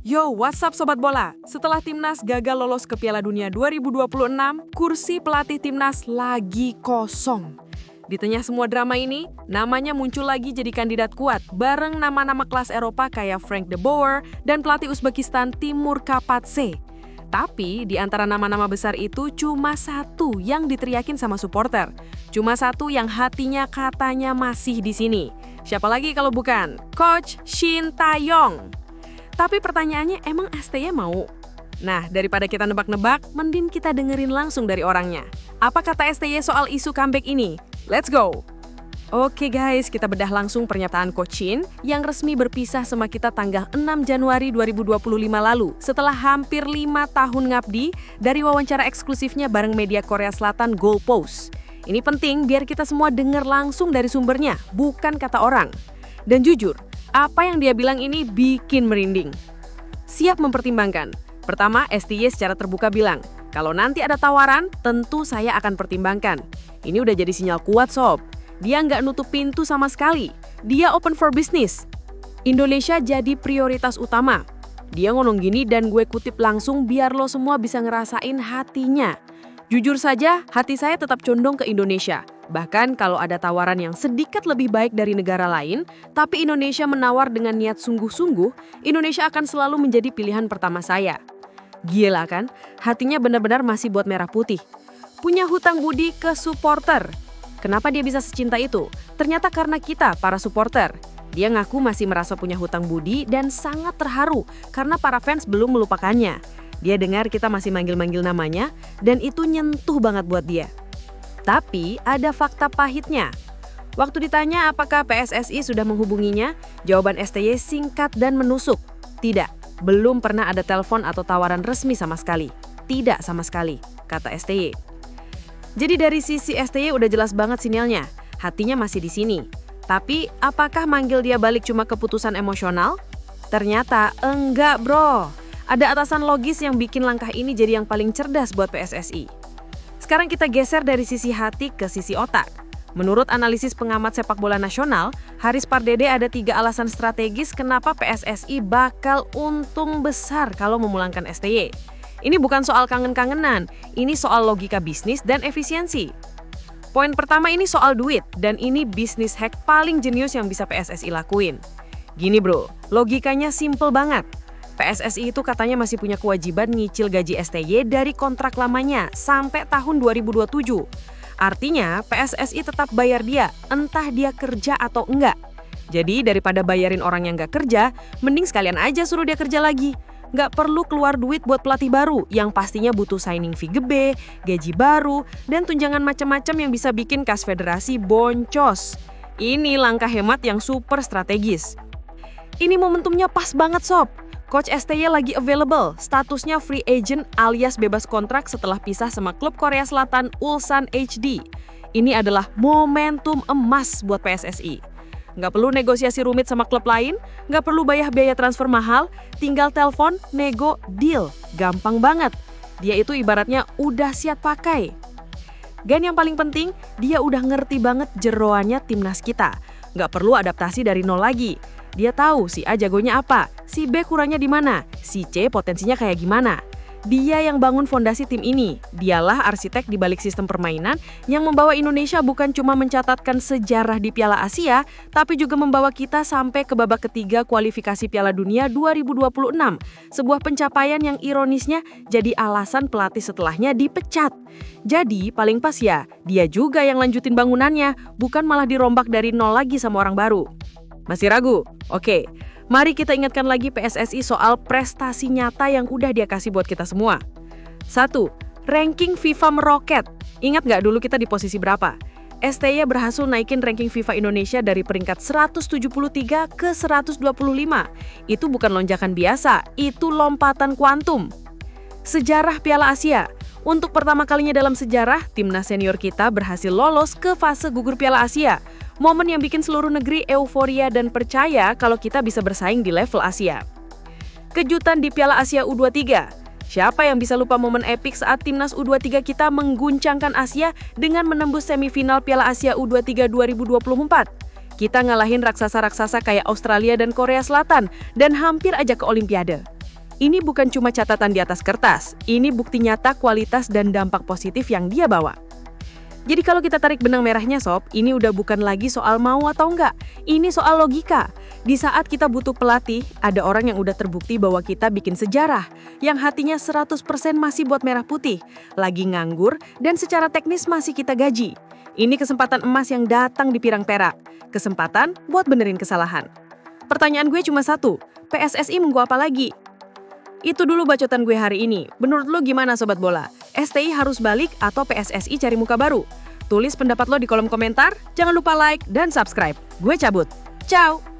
Yo, what's up Sobat Bola? Setelah Timnas gagal lolos ke Piala Dunia 2026, kursi pelatih Timnas lagi kosong. Di tengah semua drama ini, namanya muncul lagi jadi kandidat kuat bareng nama-nama kelas Eropa kayak Frank de Boer dan pelatih Uzbekistan Timur Kapadze. Tapi di antara nama-nama besar itu cuma satu yang diteriakin sama supporter. Cuma satu yang hatinya katanya masih di sini. Siapa lagi kalau bukan Coach Shin Tae-yong. Tapi pertanyaannya, emang STY mau? Nah, daripada kita nebak-nebak, mending kita dengerin langsung dari orangnya. Apa kata STY soal isu comeback ini? Let's go! Oke guys, kita bedah langsung pernyataan Coach Shin yang resmi berpisah sama kita tanggal 6 Januari 2025 lalu setelah hampir 5 tahun ngabdi dari wawancara eksklusifnya bareng media Korea Selatan Goalpost. Ini penting biar kita semua denger langsung dari sumbernya, bukan kata orang. Dan jujur, apa yang dia bilang ini bikin merinding. Siap mempertimbangkan. Pertama, STY secara terbuka bilang, kalau nanti ada tawaran, tentu saya akan pertimbangkan. Ini udah jadi sinyal kuat sob. Dia nggak nutup pintu sama sekali. Dia open for business. Indonesia jadi prioritas utama. Dia ngomong gini dan gue kutip langsung biar lo semua bisa ngerasain hatinya. Jujur saja, hati saya tetap condong ke Indonesia. Bahkan kalau ada tawaran yang sedikit lebih baik dari negara lain, tapi Indonesia menawar dengan niat sungguh-sungguh, Indonesia akan selalu menjadi pilihan pertama saya. Gila kan? Hatinya benar-benar masih buat merah putih. Punya hutang budi ke supporter. Kenapa dia bisa secinta itu? Ternyata karena kita, para supporter. Dia ngaku masih merasa punya hutang budi dan sangat terharu karena para fans belum melupakannya. Dia dengar kita masih manggil-manggil namanya dan itu nyentuh banget buat dia. Tapi ada fakta pahitnya. Waktu ditanya apakah PSSI sudah menghubunginya, jawaban STY singkat dan menusuk. Tidak, belum pernah ada telepon atau tawaran resmi sama sekali. Tidak sama sekali, kata STY. Jadi dari sisi STY udah jelas banget sinyalnya, hatinya masih di sini. Tapi apakah manggil dia balik cuma keputusan emosional? Ternyata enggak bro. Ada atasan logis yang bikin langkah ini jadi yang paling cerdas buat PSSI. Sekarang kita geser dari sisi hati ke sisi otak. Menurut analisis pengamat sepak bola nasional, Haris Pardede ada 3 alasan strategis kenapa PSSI bakal untung besar kalau memulangkan STY. Ini bukan soal kangen-kangenan, ini soal logika bisnis dan efisiensi. Poin pertama ini soal duit, dan ini bisnis hack paling jenius yang bisa PSSI lakuin. Gini bro, logikanya simple banget. PSSI itu katanya masih punya kewajiban nyicil gaji STY dari kontrak lamanya sampai tahun 2027. Artinya PSSI tetap bayar dia, entah dia kerja atau enggak. Jadi daripada bayarin orang yang nggak kerja, mending sekalian aja suruh dia kerja lagi. Nggak perlu keluar duit buat pelatih baru yang pastinya butuh signing fee gede, gaji baru, dan tunjangan macam-macam yang bisa bikin kas federasi boncos. Ini langkah hemat yang super strategis. Ini momentumnya pas banget sob. Coach STY lagi available, statusnya free agent alias bebas kontrak setelah pisah sama klub Korea Selatan Ulsan HD. Ini adalah momentum emas buat PSSI. Nggak perlu negosiasi rumit sama klub lain, nggak perlu bayar biaya transfer mahal, tinggal telepon, nego, deal. Gampang banget. Dia itu ibaratnya udah siap pakai. Dan yang paling penting, dia udah ngerti banget jeroannya timnas kita. Nggak perlu adaptasi dari nol lagi. Dia tahu si A jagonya apa, si B kurangnya di mana, si C potensinya kayak gimana. Dia yang bangun fondasi tim ini. Dialah arsitek di balik sistem permainan yang membawa Indonesia bukan cuma mencatatkan sejarah di Piala Asia, tapi juga membawa kita sampai ke babak ketiga kualifikasi Piala Dunia 2026. Sebuah pencapaian yang ironisnya jadi alasan pelatih setelahnya dipecat. Jadi paling pas ya, dia juga yang lanjutin bangunannya, bukan malah dirombak dari nol lagi sama orang baru. Masih ragu? Oke, mari kita ingatkan lagi PSSI soal prestasi nyata yang udah dia kasih buat kita semua. 1. Ranking FIFA meroket. Ingat nggak dulu kita di posisi berapa? STY berhasil naikin ranking FIFA Indonesia dari peringkat 173 ke 125. Itu bukan lonjakan biasa, itu lompatan kuantum. Sejarah Piala Asia. Untuk pertama kalinya dalam sejarah, timnas senior kita berhasil lolos ke fase gugur Piala Asia. Momen yang bikin seluruh negeri euforia dan percaya kalau kita bisa bersaing di level Asia. Kejutan di Piala Asia U23. Siapa yang bisa lupa momen epik saat timnas U23 kita mengguncangkan Asia dengan menembus semifinal Piala Asia U23 2024? Kita ngalahin raksasa-raksasa kayak Australia dan Korea Selatan dan hampir aja ke Olimpiade. Ini bukan cuma catatan di atas kertas, ini bukti nyata kualitas dan dampak positif yang dia bawa. Jadi kalau kita tarik benang merahnya sob, ini udah bukan lagi soal mau atau enggak. Ini soal logika. Di saat kita butuh pelatih, ada orang yang udah terbukti bahwa kita bikin sejarah. Yang hatinya 100% masih buat merah putih. Lagi nganggur dan secara teknis masih kita gaji. Ini kesempatan emas yang datang di pirang perak. Kesempatan buat benerin kesalahan. Pertanyaan gue cuma satu, PSSI menunggu apa lagi? Itu dulu bacotan gue hari ini. Menurut lo gimana Sobat Bola? STI harus balik atau PSSI cari muka baru? Tulis pendapat lo di kolom komentar, jangan lupa like dan subscribe. Gue cabut. Ciao!